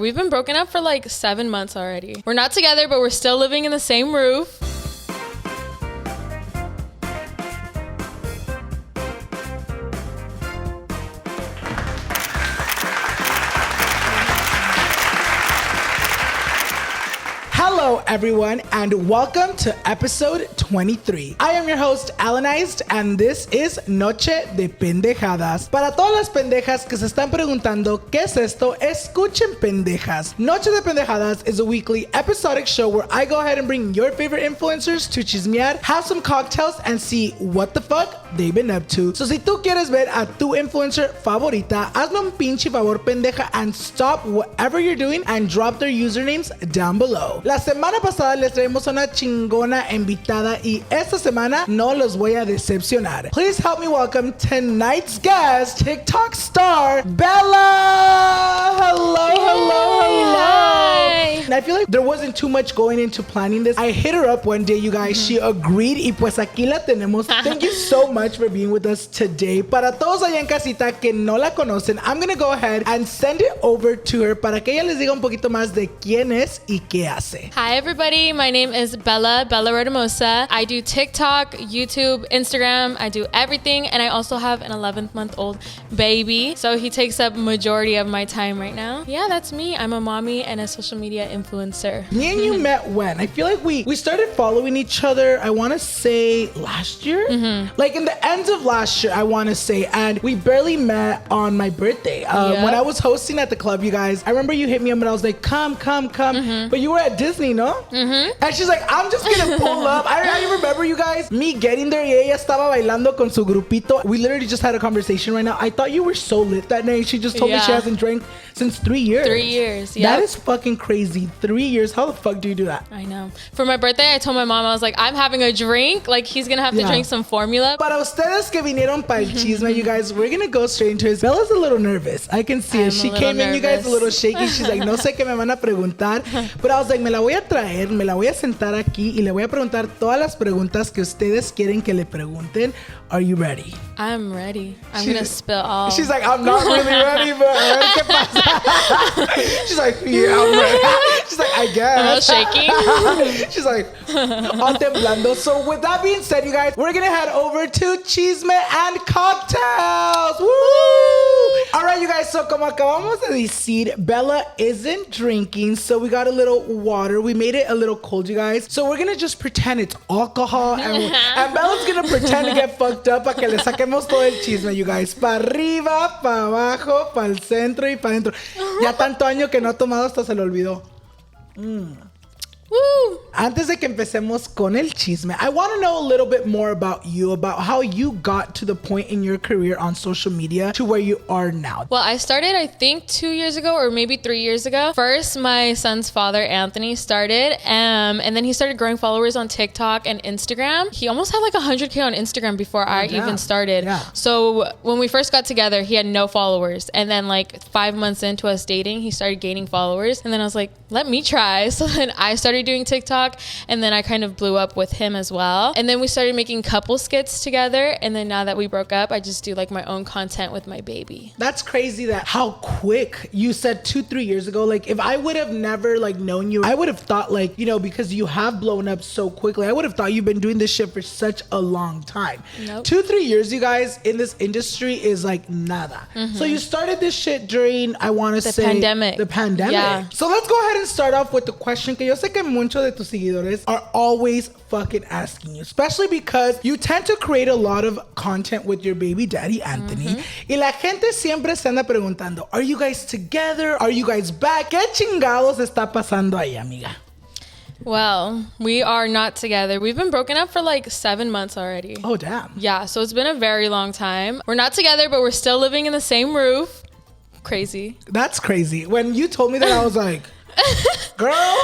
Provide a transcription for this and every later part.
We've been broken up for like 7 months already. We're not together, but we're still living in the same roof. Hello, everyone, and welcome to episode 23. I am your host, Alanized, and this is Noche de Pendejadas. Para todas las pendejas que se están preguntando qué es esto, escuchen pendejas. Noche de Pendejadas is a weekly episodic show where I go ahead and bring your favorite influencers to chismear, have some cocktails, and see what the fuck they've been up to. So si tú quieres ver a tu influencer favorita, hazme un pinche favor, pendeja, and stop whatever you're doing and drop their usernames down below. La semana pasada les traemos una chingona invitada y esta semana no los voy a decepcionar. Please help me welcome tonight's guest, TikTok star, Bella! Hello. And I feel like there wasn't too much going into planning this. I hit her up one day, you guys. She agreed y pues aquí la tenemos. Thank you so much for being with us today. Para todos allá en casita que no la conocen, I'm gonna go ahead and send it over to her para que ella les diga un poquito más de quién es y qué hace. Hi everybody, my name is Bella Retamosa. I do TikTok, YouTube, Instagram. I do everything, and I also have an 11-month-old baby, so he takes up majority of my time right now. Yeah, that's me. I'm a mommy and a social media influencer. Me and you met when? I feel like we started following each other, I want to say last year? Like in the ends of last year, I want to say, and we barely met on my birthday. When I was hosting at the club, you guys, I remember you hit me up and I was like, come. But you were at Disney, no? And she's like, I'm just gonna pull up. I remember you guys, me getting there y ella estaba bailando con su grupito. We literally just had a conversation right now. I thought you were so lit that night. She just told me she hasn't drank since 3 years. 3 years, yeah. That is fucking crazy. 3 years. How the fuck do you do that? I know. For my birthday, I told my mom, I was like, I'm having a drink. Like, he's gonna have to drink some formula. Para ustedes que vinieron para el chisme, you guys, we're gonna go straight into it. Bella's a little nervous. I can see it. She came in, you guys, a little shaky. She's like, no sé qué me van a preguntar. But I was like, me la voy a traer, me la voy a sentar aquí y le voy a preguntar todas las preguntas que ustedes quieren que le pregunten. Are you ready? I'm ready. I'm gonna spill all. She's like, I'm not really ready, but ¿qué pasa? She's like, yeah, I'm ready. She's like, I guess. A little shaking. She's like, all temblando. So with that being said, you guys, we're gonna head over to Chisme and Cocktails. Woo! All right, you guys, so como acabamos de decir, Bella isn't drinking, so we got a little water. We made it a little cold, you guys. So we're gonna just pretend it's alcohol, and Bella's gonna pretend to get fucked up para que le saquemos todo el chisme, you guys. Pa' arriba, pa' abajo, pa' el centro y pa' dentro. Ya tanto año que no ha tomado hasta se le olvidó. Woo! Antes de que empecemos con el chisme, I want to know a little bit more about you, about how you got to the point in your career on social media to where you are now. Well, I started, I think 2 years ago or maybe 3 years ago. First, my son's father, Anthony, started, and then he started growing followers on TikTok and Instagram. He almost had like 100K on Instagram before I even started. Yeah. So when we first got together, he had no followers. And then like 5 months into us dating, he started gaining followers. And then I was like, let me try. So then I started doing TikTok, and then I kind of blew up with him as well. And then we started making couple skits together, and then now that we broke up, I just do like my own content with my baby. That's crazy that how quick you said 2-3 years ago. Like if I would have never like known you, I would have thought like, you know, because you have blown up so quickly, I would have thought you've been doing this shit for such a long time. Nope. 2-3 years, you guys, in this industry is like nada. So you started this shit during, I want to say, the pandemic. Yeah. So let's go ahead and start off with the question que yo sé que muchos de tus seguidores are always fucking asking you, especially because you tend to create a lot of content with your baby daddy, Anthony. Y la gente siempre se anda preguntando, are you guys together? Are you guys back? ¿Qué chingados está pasando ahí, amiga? Well, we are not together. We've been broken up for like 7 months already. Oh, damn. Yeah, so it's been a very long time. We're not together, but we're still living in the same roof. Crazy. That's crazy. When you told me that, I was like, girl.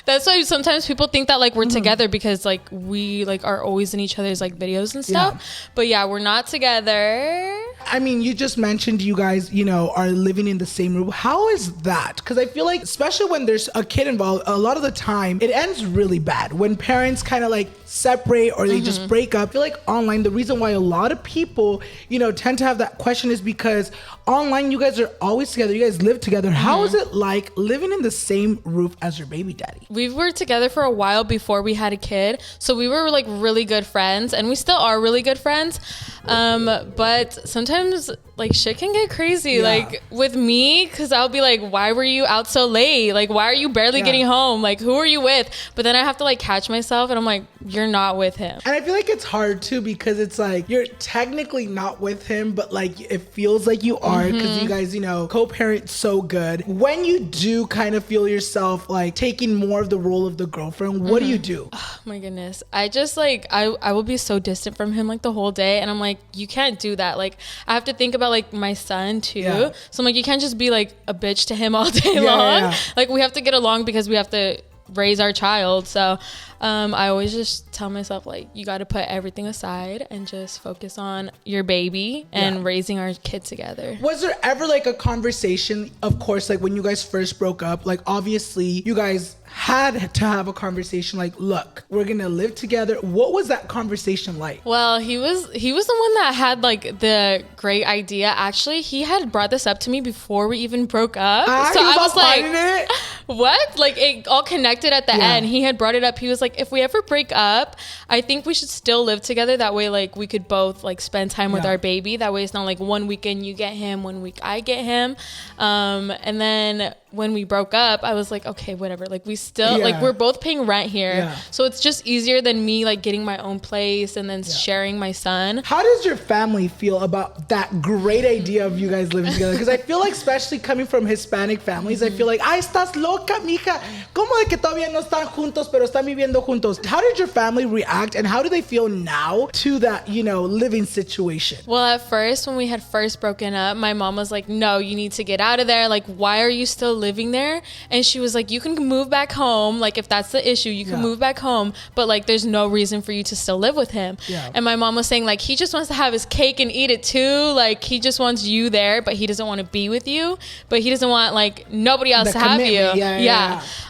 That's why sometimes people think that like we're together because like we like are always in each other's like videos and stuff. But yeah, we're not together. I mean, you just mentioned you guys, you know, are living in the same room. How is that? Because I feel like, especially when there's a kid involved, a lot of the time it ends really bad when parents kind of like separate or they just break up. I feel like online, the reason why a lot of people, you know, tend to have that question is because online you guys are always together. You guys live together. How is it like living in the same roof as your baby daddy? We were together for a while before we had a kid, so we were like really good friends, and we still are really good friends. But sometimes like shit can get crazy, like with me, because I'll be like, why were you out so late? Like, why are you barely getting home? Like, who are you with? But then I have to like catch myself, and I'm like, you're not with him. And I feel like it's hard too, because it's like you're technically not with him, but like it feels like you are, because you guys, you know, co-parent so good. When you do kind of feel yourself like taking more of the role of the girlfriend, what do you do? Oh my goodness. I just like, I will be so distant from him like the whole day, and I'm like, you can't do that. Like, I have to think about like my son too. So I'm like, you can't just be like a bitch to him all day long. Like, we have to get along because we have to raise our child. So I always just tell myself, like, you got to put everything aside and just focus on your baby and raising our kid together. Was there ever like a conversation, of course, like when you guys first broke up, like obviously you guys had to have a conversation like, look, we're gonna live together. What was that conversation like? Well, he was the one that had like the great idea. Actually, he had brought this up to me before we even broke up. So I was like, what? Like, it all connected at the end. He had brought it up. He was like, if we ever break up, I think we should still live together. That way, like, we could both like spend time with our baby. That way it's not like one weekend you get him, one week I get him. And then when we broke up, I was like, okay, whatever. Like, we still like, we're both paying rent here. So it's just easier than me like getting my own place and then sharing my son. How does your family feel about that great idea of you guys living together? Because I feel like, especially coming from Hispanic families, I feel like, ay, estás loca, mija. ¿Cómo de que todavía no están juntos, pero están viviendo juntos? How did your family react, and how do they feel now to that, you know, living situation? Well, at first, when we had first broken up, my mom was like, no, you need to get out of there. Like, why are you still living there? And she was like, you can move back home. Like, if that's the issue, you can move back home, but like, there's no reason for you to still live with him. And my mom was saying, like, he just wants to have his cake and eat it too. Like, he just wants you there, but he doesn't want to be with you, but he doesn't want like nobody else to have you.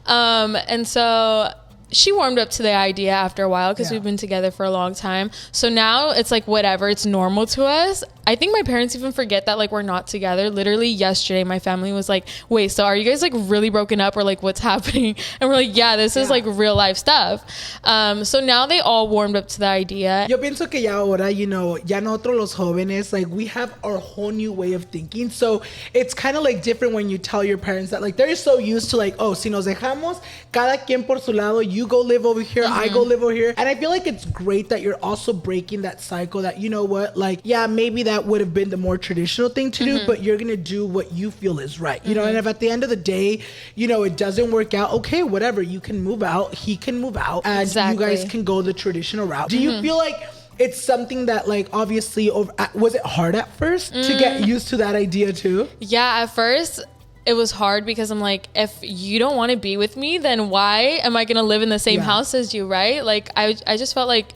And so she warmed up to the idea after a while, because we've been together for a long time. So now it's like, whatever, it's normal to us. I think my parents even forget that like we're not together. Literally yesterday, my family was like, wait, so are you guys like really broken up, or like what's happening? And we're like, yeah, this is like real life stuff. So now they all warmed up to the idea. Yo pienso que ya ahora, you know, ya nosotros los jóvenes, like we have our whole new way of thinking. So it's kind of like different when you tell your parents that, like, they're so used to like, oh, si nos dejamos, cada quien por su lado, you go live over here, I go live over here. And I feel like it's great that you're also breaking that cycle that, you know what, like, yeah, maybe that would have been the more traditional thing to do, but you're gonna do what you feel is right, you know. And if at the end of the day, you know, it doesn't work out, okay, whatever, you can move out, he can move out, and you guys can go the traditional route. Do you feel like it's something that, like, obviously was it hard at first to get used to that idea too? Yeah, at first it was hard, because I'm like, if you don't want to be with me, then why am I gonna live in the same house as you, right? Like, I just felt like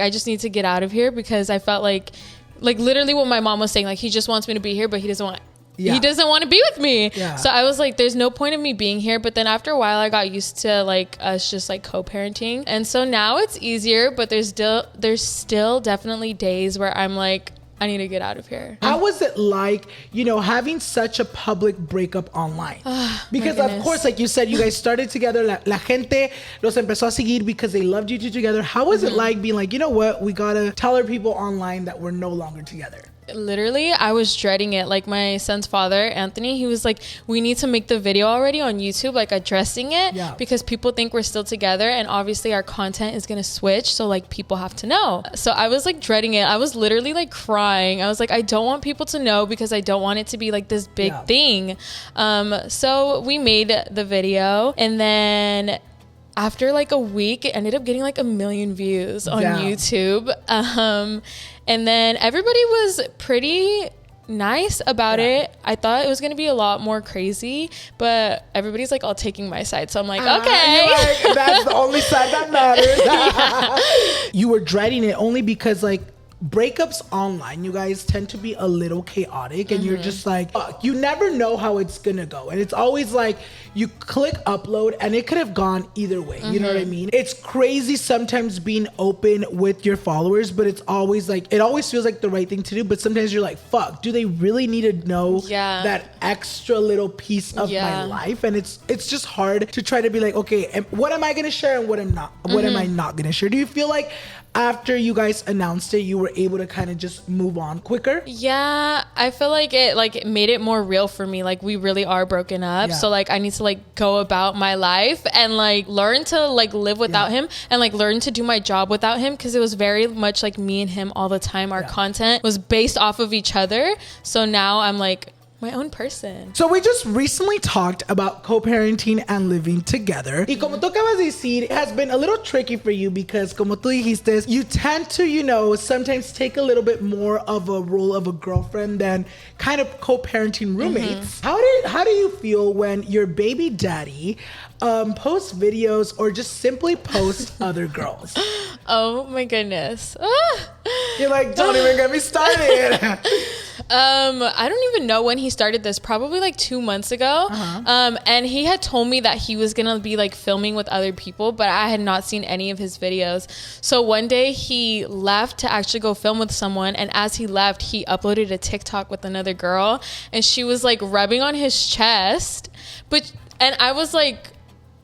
I just need to get out of here, because I felt like literally what my mom was saying, like, he just wants me to be here, but he doesn't want to be with me. So I was like, there's no point of me being here. But then after a while, I got used to like us just like co-parenting, and so now it's easier, but there's still definitely days where I'm like, I need to get out of here. How was it like, you know, having such a public breakup online? Because of course, like you said, you guys started together. La gente los empezó a seguir because they loved you two together. How was it like being like, you know what, we gotta tell our people online that we're no longer together? Literally, I was dreading it. Like, my son's father, Anthony, he was like, we need to make the video already on YouTube, like addressing it, because people think we're still together, and obviously our content is gonna switch, so like people have to know. So I was like dreading it. I was literally like crying. I was like, I don't want people to know, because I don't want it to be like this big thing. So we made the video, and then after like a week, it ended up getting like 1 million views on YouTube. And then everybody was pretty nice about it. I thought it was gonna be a lot more crazy, but everybody's like all taking my side, so I'm like, okay. Like, that's the only side that matters. You were dreading it only because, like, breakups online, you guys, tend to be a little chaotic, and you're just like, fuck, you never know how it's gonna go. And it's always like you click upload and it could have gone either way. You know what I mean? It's crazy sometimes being open with your followers, but it's always like, it always feels like the right thing to do. But sometimes you're like, fuck, do they really need to know that extra little piece of my life? And it's just hard to try to be like, okay, what am I gonna share and what am I not gonna share? Do you feel like after you guys announced it, you were able to kind of just move on quicker? Yeah, I feel like it made it more real for me. Like, we really are broken up. So like I need to like go about my life and like learn to like live without him, and like learn to do my job without him, because it was very much like me and him all the time. Our content was based off of each other. So now I'm like my own person. So we just recently talked about co-parenting and living together. Y como tú acabas de decir, it has been a little tricky for you because como tú dijiste, you tend to, you know, sometimes take a little bit more of a role of a girlfriend than kind of co-parenting roommates. How do you feel when your baby daddy posts videos or just simply posts other girls? Oh my goodness. You're like, don't even get me started. I don't even know when he started this, probably like 2 months ago. And he had told me that he was gonna be like filming with other people, but I had not seen any of his videos. So one day he left to actually go film with someone, and as he left, he uploaded a TikTok with another girl, and she was like rubbing on his chest, and I was like,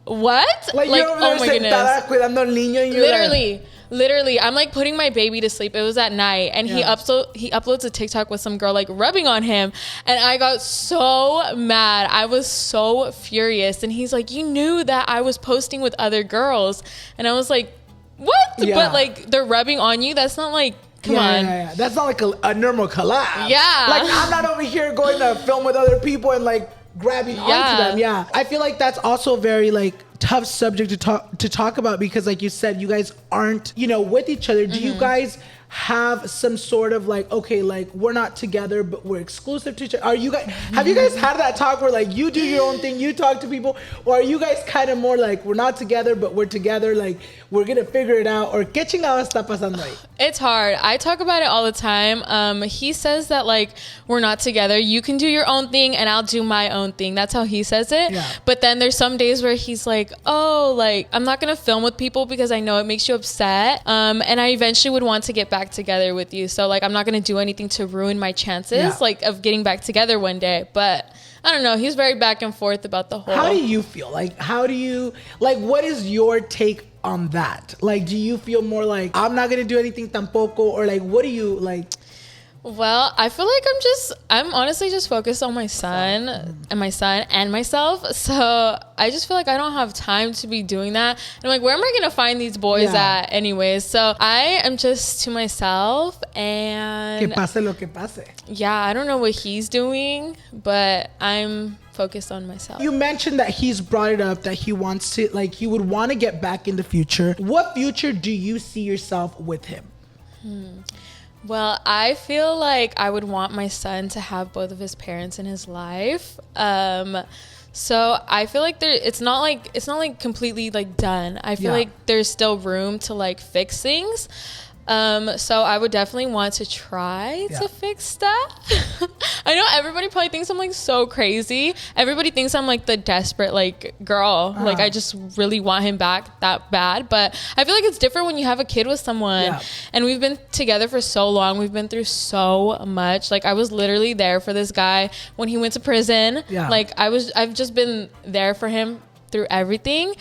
what? Like you're over there sentada cuidando al niño, and you're Literally, I'm like putting my baby to sleep. It was at night, and he uploads a TikTok with some girl like rubbing on him, and I got so mad. I was so furious, and he's like, "You knew that I was posting with other girls," and I was like, "What?" But like they're rubbing on you. That's not like. Come on. That's not like a normal collab. Yeah. Like I'm not over here going to film with other people and like grabbing onto them. Yeah. I feel like that's also very like tough subject to talk about, because like you said, you guys aren't, you know, with each other. Do you guys have some sort of like, okay, like we're not together but we're exclusive to each other? Are you guys have you guys had that talk where like you do your own thing, you talk to people, or are you guys kind of more like we're not together but we're together, like we're gonna figure it out? Or qué chingado está pasando ahí? It's hard. I talk about it all the time. He says that like we're not together, you can do your own thing and I'll do my own thing. That's how he says it. But then there's some days where he's like, oh, like I'm not gonna film with people because I know it makes you upset, and I eventually would want to get back together with you, so like I'm not gonna do anything to ruin my chances like of getting back together one day. But I don't know, he's very back and forth about the whole. How do you feel? Like how do you like, what is your take on that? Like do you feel more like I'm not gonna do anything tampoco, or like what do you like? Well, I feel like I'm honestly just focused on my son and myself. So I just feel like I don't have time to be doing that. And I'm like, where am I going to find these boys at anyways? So I am just to myself, and Que pase lo que pase. Yeah, I don't know what he's doing, but I'm focused on myself. You mentioned that he's brought it up that he wants to, like, he would want to get back in the future. What future do you see yourself with him? Well, I feel like I would want my son to have both of his parents in his life. So I feel like it's not like completely like done. I feel like there's still room to like fix things. So I would definitely want to try to fix stuff. I know everybody probably thinks I'm like so crazy. Everybody thinks I'm like the desperate like girl. Like I just really want him back that bad. But I feel like it's different when you have a kid with someone. And we've been together for so long. We've been through so much. Like I was literally there for this guy when he went to prison. Like I've just been there for him through everything.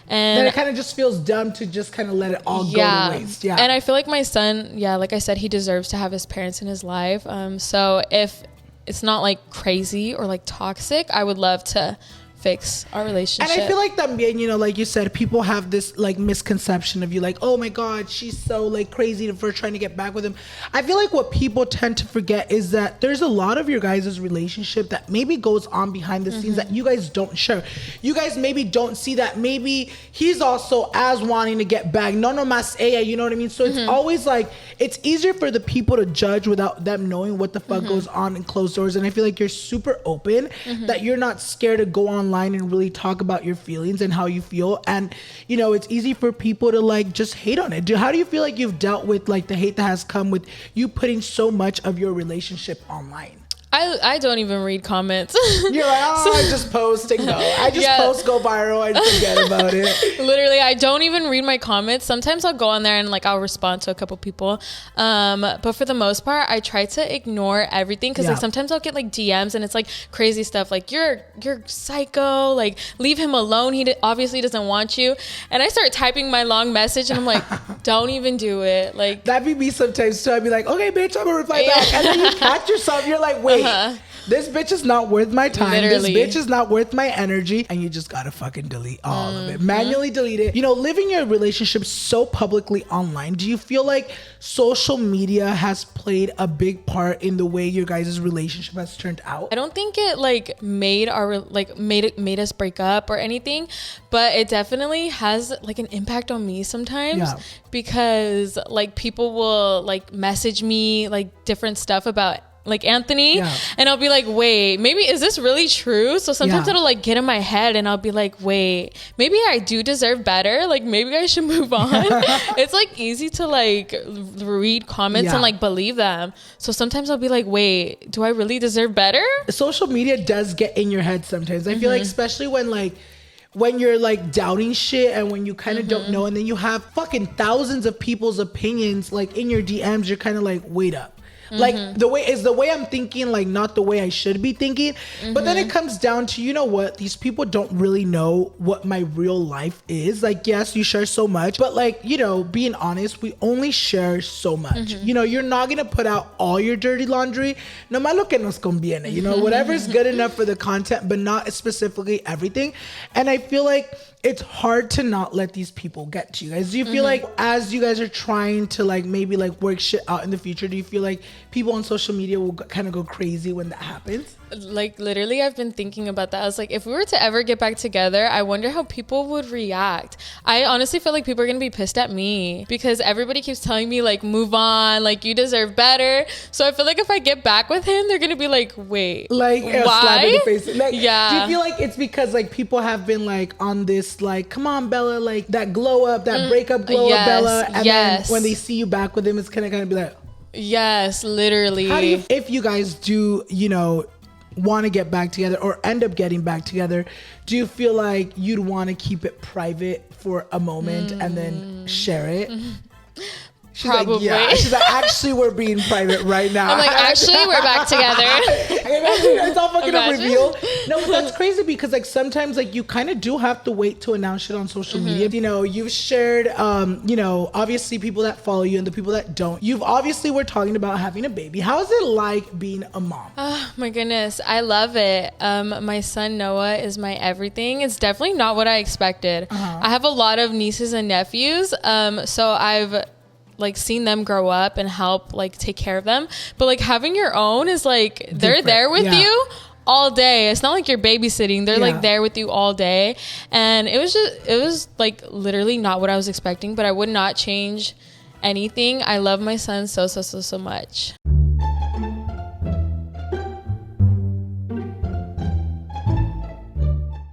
And then it kind of just feels dumb to just kind of let it all go to waste. And I feel like my son, like I said, he deserves to have his parents in his life. So if it's not like crazy or like toxic, I would love to fix our relationship. And I feel like también, you know, like you said, people have this like misconception of you, like, oh my God, she's so like crazy for trying to get back with him. I feel like what people tend to forget is that there's a lot of your guys' relationship that maybe goes on behind the scenes that you guys don't share. You guys maybe don't see that maybe he's also as wanting to get back. No más ella, you know what I mean? So it's always like, it's easier for the people to judge without them knowing what the fuck goes on in closed doors. And I feel like you're super open, that you're not scared to go online online and really talk about your feelings and how you feel. And, you know, it's easy for people to like just hate on it. How do you feel like you've dealt with like the hate that has come with you putting so much of your relationship online? I don't even read comments. You're like, oh, I just post and go. I just post, go viral, and forget about it. Literally, I don't even read my comments. Sometimes I'll go on there and like I'll respond to a couple people. But for the most part, I try to ignore everything because like sometimes I'll get like DMs and it's like crazy stuff like you're psycho, like leave him alone. He obviously doesn't want you. And I start typing my long message and I'm like, don't even do it. Like that'd be me sometimes too. I'd be like, okay, bitch, I'm gonna reply back, and then you catch yourself. You're like, wait. This bitch is not worth my time. Literally. This bitch is not worth my energy. And you just gotta fucking delete all of it. Manually delete it. You know, living your relationship so publicly online, do you feel like social media has played a big part in the way your guys' relationship has turned out? I don't think it like made us break up or anything, but it definitely has like an impact on me sometimes because like people will like message me like different stuff about like Anthony and I'll be like, wait, maybe is this really true? So sometimes it'll like get in my head and I'll be like, wait, maybe I do deserve better, like maybe I should move on. It's like easy to like read comments and like believe them, so sometimes I'll be like, wait, do I really deserve better? Social media does get in your head sometimes. I feel like especially when you're like doubting shit and when you kind of don't know, and then you have fucking thousands of people's opinions like in your DMs, you're kind of like, wait up. Like the way I'm thinking, like not the way I should be thinking. But then it comes down to, you know what? These people don't really know what my real life is. Like, yes, you share so much, but like, you know, being honest, we only share so much. You know, you're not going to put out all your dirty laundry. No más lo que nos conviene, you know, whatever's good enough for the content, but not specifically everything. And I feel like it's hard to not let these people get to you guys. Do you feel like as you guys are trying to like maybe like work shit out in the future, do you feel like people on social media will kind of go crazy when that happens? Like literally I've been thinking about that. I was like, if we were to ever get back together, I wonder how people would react. I honestly feel like people are gonna be pissed at me because everybody keeps telling me like, move on, like you deserve better. So I feel like if I get back with him, they're gonna be like, wait, like why? Slap in the face. Like, do you feel like it's because like people have been like on this like, come on Bella, like that glow up, that breakup glow up Bella, and then when they see you back with him, it's kind of be like, yes, literally. How do you, if you guys do, you know, want to get back together or end up getting back together, do you feel like you'd want to keep it private for a moment and then share it? She's probably. Like, yeah. She's like, actually, we're being private right now. I'm like, actually, we're back together. It's all fucking a reveal. No, but that's crazy because like sometimes like you kind of do have to wait to announce shit on social media. You know, you've shared, you know, obviously people that follow you and the people that don't. You've obviously were talking about having a baby. How is it like being a mom? Oh my goodness, I love it. My son Noah is my everything. It's definitely not what I expected. I have a lot of nieces and nephews, so I've like seen them grow up and help like take care of them, but like having your own is like they're there with you all day. It's not like you're babysitting. They're like there with you all day, and it was like literally not what I was expecting, but I would not change anything. I love my son so much.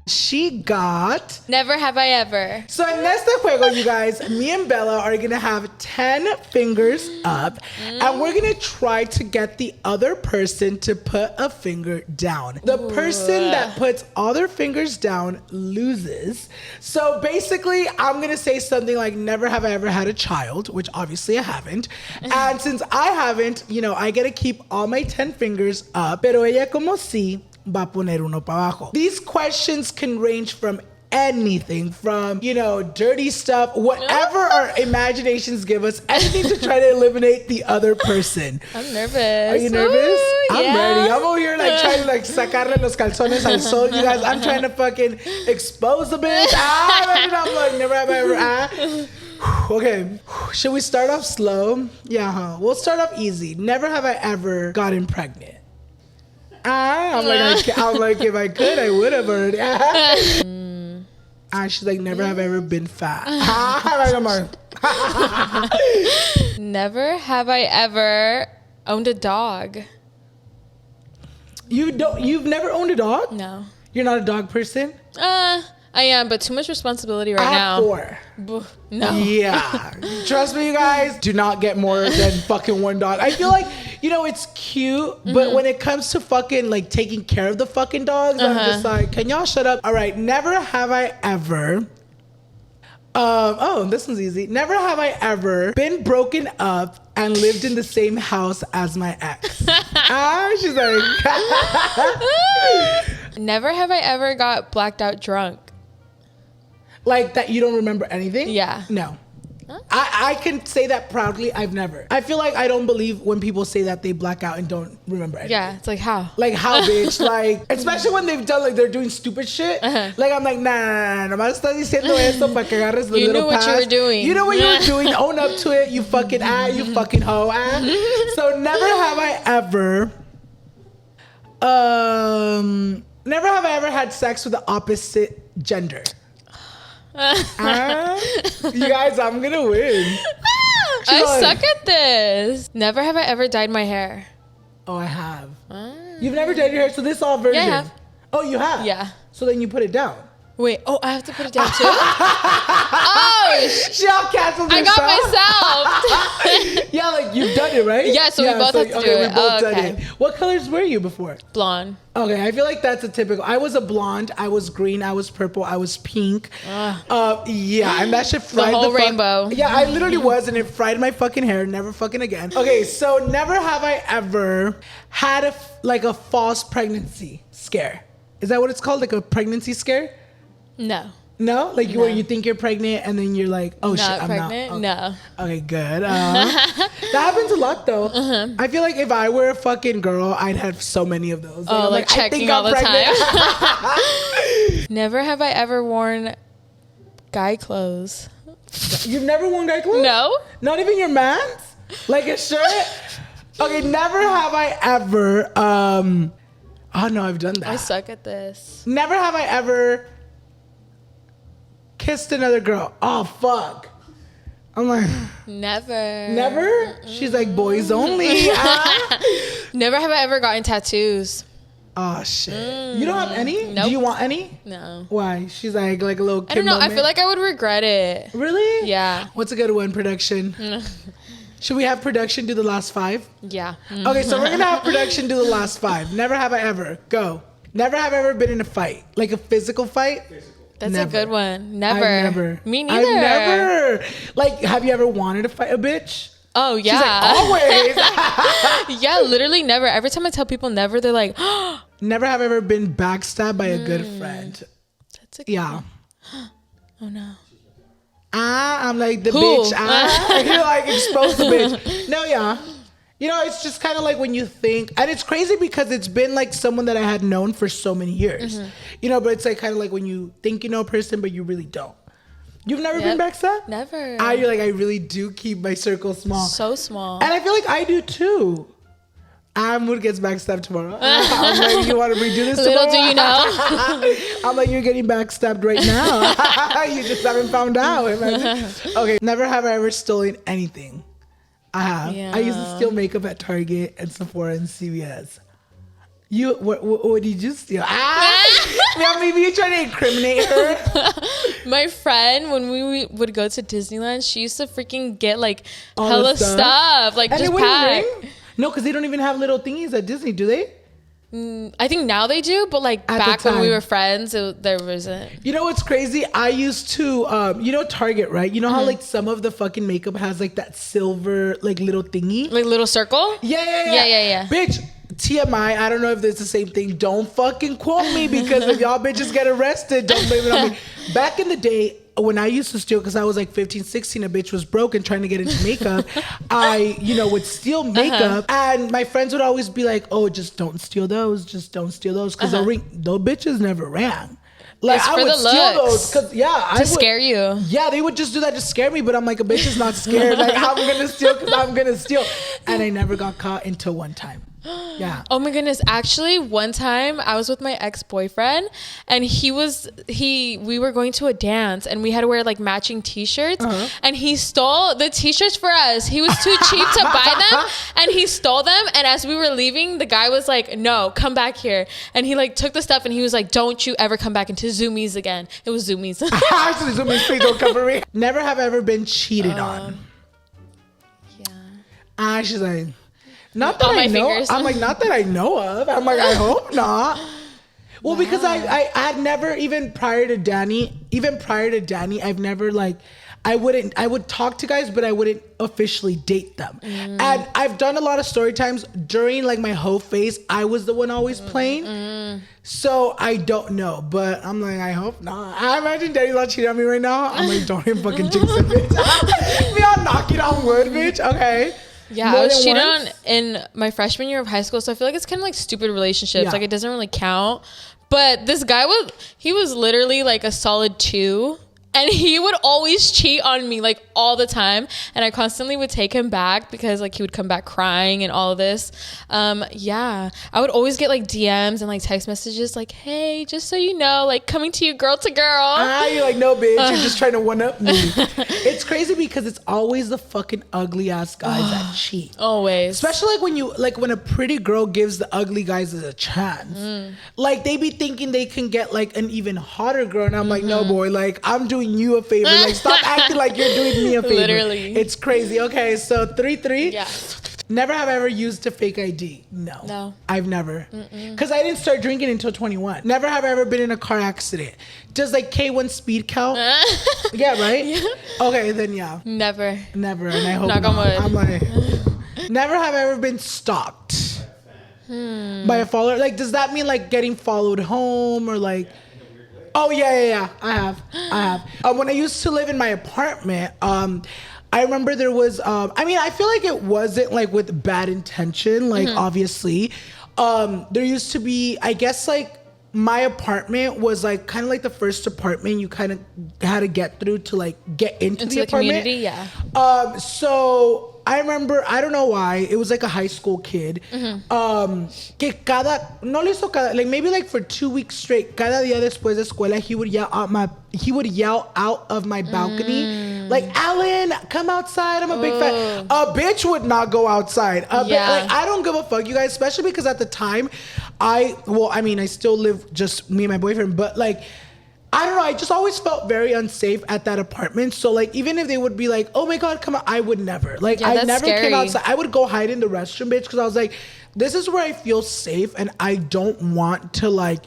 She got Never Have I Ever. So in este juego, you guys, me and Bella are gonna have 10 fingers up, and we're gonna try to get the other person to put a finger down. The person that puts all their fingers down loses. So basically, I'm gonna say something like, never have I ever had a child, which obviously I haven't. And since I haven't, you know, I get to keep all my 10 fingers up. Pero ella como si va a poner uno para abajo. These questions can range from anything, from, you know, dirty stuff, whatever our imaginations give us, anything to try to eliminate the other person. I'm nervous. Are you nervous? Ooh, I'm ready. I'm over here like trying to like sacarle los calzones al sol, you guys. I'm trying to fucking expose the bitch. I'm like, never have I ever. Okay, should we start off slow? Yeah, we'll start off easy. Never have I ever gotten pregnant. I'm like, if I could, I would have already. She's like, never have I ever been fat. Never have I ever owned a dog. You've never owned a dog? No. You're not a dog person? I am, but too much responsibility right now. 4. No. Yeah. Trust me, you guys. Do not get more than fucking one dog. I feel like, it's cute, but when it comes to fucking like taking care of the fucking dogs, I'm just like, can y'all shut up? All right. Never have I ever. This one's easy. Never have I ever been broken up and lived in the same house as my ex. She's like. Never have I ever got blacked out drunk. Like that you don't remember anything? Yeah. No. Huh? I can say that proudly. I've never. I feel like I don't believe when people say that they black out and don't remember anything. Yeah, it's like how? Like how, bitch? Like, especially when they've done, like, they're doing stupid shit. Like, I'm like, nah, nomás estás diciendo esto para que agarres the little pass. You knew what you were doing. You know what you were doing. Own up to it, you fucking you fucking hoe. So never have I ever... never have I ever had sex with the opposite gender. You guys, I'm gonna win. I suck at this. Never have I ever dyed my hair. Oh, I have. You've never dyed your hair, so this all version. Yeah, I have. Oh, you have? Yeah. So then you put it down. Wait, I have to put it down too? She all canceled herself. I got myself. Yeah, like you've done it, right? Yeah, so we both have to do it. We both done it. What colors were you before? Blonde. Okay, I feel like that's a typical. I was a blonde, I was green, I was purple, I was pink. Yeah, and that shit fried the whole rainbow. Yeah, I literally was, and it fried my fucking hair. Never fucking again. Okay, so never have I ever had a false pregnancy scare. Is that what it's called? Like a pregnancy scare? No. No? Like where you think you're pregnant and then you're like, oh shit, I'm pregnant? not. No. Okay, good. That happens a lot though. I feel like if I were a fucking girl, I'd have so many of those. Like checking all the time. Never have I ever worn guy clothes. You've never worn guy clothes? No. Not even your man's? Like a shirt? Okay, never have I ever, oh no, I've done that. I suck at this. Never have I ever kissed another girl. Oh, fuck. I'm like... Never. Never? She's like, boys only. Never have I ever gotten tattoos. Oh, shit. You don't have any? Nope. Do you want any? No. Why? She's like a little kid I don't know. moment. I feel like I would regret it. Really? Yeah. What's a good one, production? Should we have production do the last 5? Yeah. Okay, so we're going to have production do the last 5. Never have I ever. Go. Never have I ever been in a fight. Like a physical fight. That's never. a good one. Never. I've never. Me neither. I've never. Like, have you ever wanted to fight a bitch? Oh, yeah. She's like, always. Yeah, literally never. Every time I tell people never, they're like, never have I ever been backstabbed by a good friend. That's a good one. Oh, no. I'm like the Who? bitch. You're like exposed the bitch. No, yeah. You know, it's just kind of like when you think, and it's crazy because it's been like someone that I had known for so many years. You know, but it's like kind of like when you think you know a person, but you really don't. You've never been backstabbed? Never. You're like, I really do keep my circle small. So small. And I feel like I do too. Mood gets backstabbed tomorrow. I'm like, you want to redo this tomorrow? Little do you know. I'm like, you're getting backstabbed right now. You just haven't found out. Okay, never have I ever stolen anything. I have. Yeah. I used to steal makeup at Target and Sephora and CVS. What did you steal? Maybe you're trying to incriminate her. My friend, when we would go to Disneyland, she used to freaking get like All hella the stuff. Like and just it wouldn't pack. ring? No, because they don't even have little thingies at Disney, do they? I think now they do, but like At back the when we time. were friends, there wasn't. You know what's crazy? I used to, you know Target, right? You know how like some of the fucking makeup has like that silver like little thingy? Like little circle? Yeah. Bitch, TMI, I don't know if it's the same thing. Don't fucking quote me because if y'all bitches get arrested, don't blame it on me. Back in the day, when I used to steal, because I was like 15, 16, a bitch was broke and trying to get into makeup, I, would steal makeup. And my friends would always be like, oh, just don't steal those. Just don't steal those. Because those bitches never ran. Like, It's I for would the steal looks. those. To scare you. Yeah, they would just do that to scare me. But I'm like, a bitch is not scared. Like, I'm going to steal because I'm going to steal. And I never got caught until one time. Yeah. Oh my goodness. Actually, one time I was with my ex-boyfriend and we were going to a dance and we had to wear like matching t-shirts and he stole the t-shirts for us. He was too cheap to buy them and he stole them. And as we were leaving, the guy was like, no, come back here. And he like took the stuff and he was like, don't you ever come back into Zoomies again. It was Zoomies. Actually, Zoomies, please don't cover me. Never have ever been cheated on. Yeah. She's like, not that I know. Fingers. I'm like, not that I know of. I'm like, I hope not. Well, because I had never, even prior to Danny, I've never like, I would talk to guys, but I wouldn't officially date them. And I've done a lot of story times during like my hoe phase. I was the one always playing. So I don't know, but I'm like, I hope not. I imagine Danny's not cheating on me right now. I'm like, don't even fucking jinx it, bitch. We all knocking on wood, bitch. Okay. Yeah, I was cheated on in my freshman year of high school, so I feel like it's kind of like stupid relationships. Yeah. Like it doesn't really count. But this guy was literally like a solid 2. And he would always cheat on me like all the time. And I constantly would take him back because like he would come back crying and all of this. Yeah. I would always get like DMs and like text messages like, hey, just so you know, like coming to you girl to girl. You're like, no, bitch. You're just trying to one up me. It's crazy because it's always the fucking ugly ass guys that cheat. Always. Especially when a pretty girl gives the ugly guys a chance. Like they be thinking they can get like an even hotter girl. And I'm like, no, boy, like I'm doing you a favor. Like stop acting like you're doing me a favor. Literally. It's crazy. Okay, so 3-3. Yeah. Never have ever used a fake ID. No. I've never. Because I didn't start drinking until 21. Never have ever been in a car accident. Does like K1 speed count? Yeah, right? Yeah. Okay, then yeah. Never. And I hope Knock on wood. I'm like, never have ever been stalked by a follower. Like, does that mean like getting followed home or like... Oh, yeah. I have. When I used to live in my apartment, I remember there was, I feel like it wasn't like with bad intention, like obviously. There used to be, I guess like my apartment was like kind of like the first apartment you kind of had to get through to like get into the apartment. Community, yeah. So I remember, I don't know why, it was like a high school kid. Que like maybe like for 2 weeks straight, cada día después de escuela, he would yell out of my balcony, like, Alan, come outside, I'm a big fan. A bitch would not go outside. Like, I don't give a fuck, you guys, especially because at the time, I still live just me and my boyfriend, but like, I don't know, I just always felt very unsafe at that apartment. So like, even if they would be like, oh my God, come on, I would never. Like, I never came outside. I would go hide in the restroom, bitch, because I was like, this is where I feel safe and I don't want to like,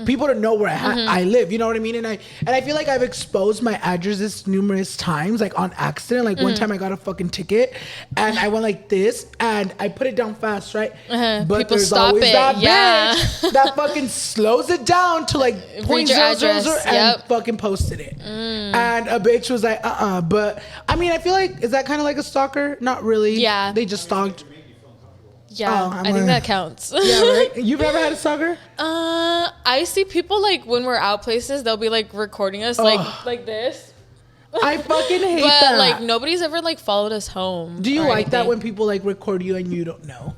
people to know where I live, you know what I mean? And I feel like I've exposed my addresses numerous times, like on accident. Like one time I got a fucking ticket and I went like this and I put it down fast, right? But people there's stop always it. that bitch that fucking slows it down to like Read your address. and fucking posted it. And a bitch was like, But I mean, I feel like, is that kind of like a stalker? Not really. Yeah. They just stalked. Yeah, I think that counts. Yeah, right? You've never had a stalker? I see people like when we're out places, they'll be like recording us like this. I fucking hate but that. like nobody's ever like followed us home. Do you like that when people like record you and you don't know?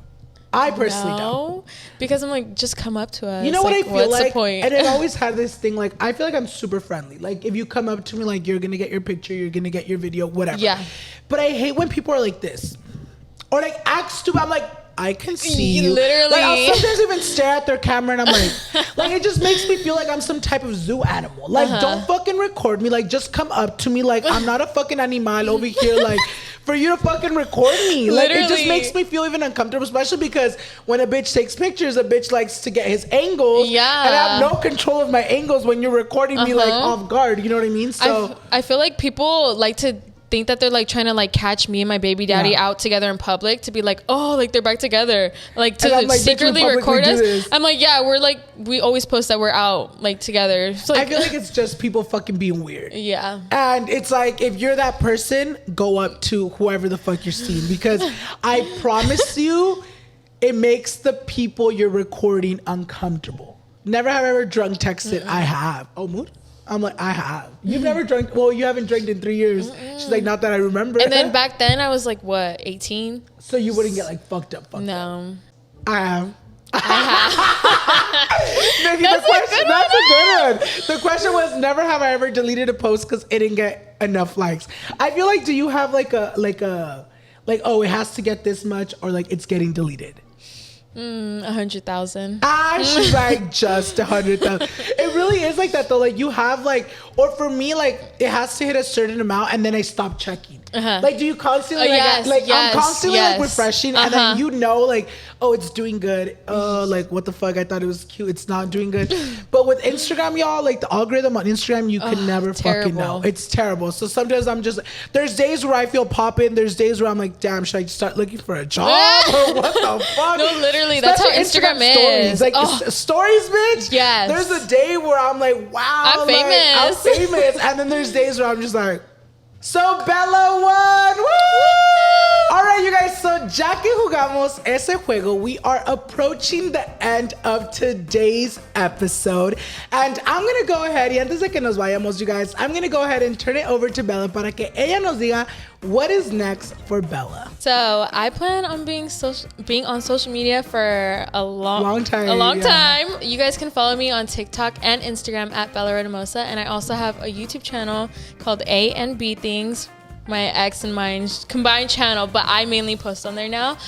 I personally don't. Because I'm like, just come up to us. You know what I feel what's like? The point? And I've always had this thing, like, I feel like I'm super friendly. Like, if you come up to me, like, you're going to get your picture, you're going to get your video, whatever. Yeah. But I hate when people are like this. Or like, act stupid. I'm like, I can see you. Literally. Like, I'll sometimes even stare at their camera and I'm like, it just makes me feel like I'm some type of zoo animal. Like, don't fucking record me. Like, just come up to me. Like, I'm not a fucking animal over here. Like, for you to fucking record me. Like, it just makes me feel even uncomfortable, especially because when a bitch takes pictures, a bitch likes to get his angles. Yeah. And I have no control of my angles when you're recording me, like, off guard. You know what I mean? So I feel like people like to think that they're like trying to like catch me and my baby daddy out together in public to be like, oh, like they're back together, like to like, secretly record us. I'm like, yeah, we're like, we always post that we're out like together. So, like, I feel like it's just people fucking being weird. Yeah. And it's like, if you're that person, go up to whoever the fuck you're seeing, because I promise you, it makes the people you're recording uncomfortable. Never have ever drunk texted. I have. Oh, mood? I'm like, I have. You've never drank? Well, you haven't drank in 3 years. She's like, not that I remember. And then back then I was like, what, 18? So you wouldn't get like fucked up. No. I have. Maybe That's a good one. The question was, never have I ever deleted a post because it didn't get enough likes. I feel like, do you have like oh, it has to get this much, or like it's getting deleted? 100,000. She's like, just 100,000. It really is like that though. Like you have like, or for me, like it has to hit a certain amount and then I stop checking. Like, do you constantly I'm constantly like refreshing, and then like, oh, it's doing good. Oh, like what the fuck? I thought it was cute. It's not doing good. But with Instagram, y'all, like the algorithm on Instagram, you can never fucking know. It's terrible. So sometimes there's days where I feel popping. There's days where I'm like, damn, should I start looking for a job or what the fuck? No, literally, that's how Instagram is. Stories. Like stories, bitch. Yes. There's a day where I'm like, wow, I'm famous. And then there's days where I'm just like, so Bella won! Woo! All right, you guys, so ya que jugamos ese juego, we are approaching the end of today's episode. And I'm going to go ahead, y antes de que nos vayamos, you guys, I'm going to go ahead and turn it over to Bella para que ella nos diga what is next for Bella. So I plan on being on social media for a long time. You guys can follow me on TikTok and Instagram at Bella Retamosa, and I also have a YouTube channel called A and B Things, my ex and mine combined channel, but I mainly post on there now.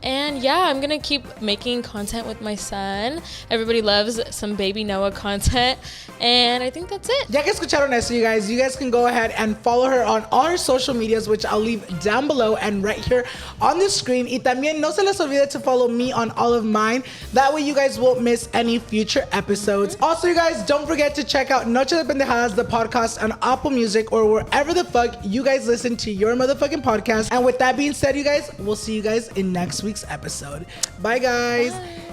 And yeah, I'm gonna keep making content with my son. Everybody loves some baby Noah content, and I think that's it. Ya que escucharon eso, you guys can go ahead and follow her on all her social medias, which I'll leave down below and right here on the screen. Y también no se les olvide to follow me on all of mine. That way you guys won't miss any future episodes. Also, you guys, don't forget to check out Noche de Pendejadas, the podcast on Apple Music or wherever the fuck you guys listen to your motherfucking podcast. And with that being said, you guys, we'll see you guys in next week's episode. Bye, guys. Bye.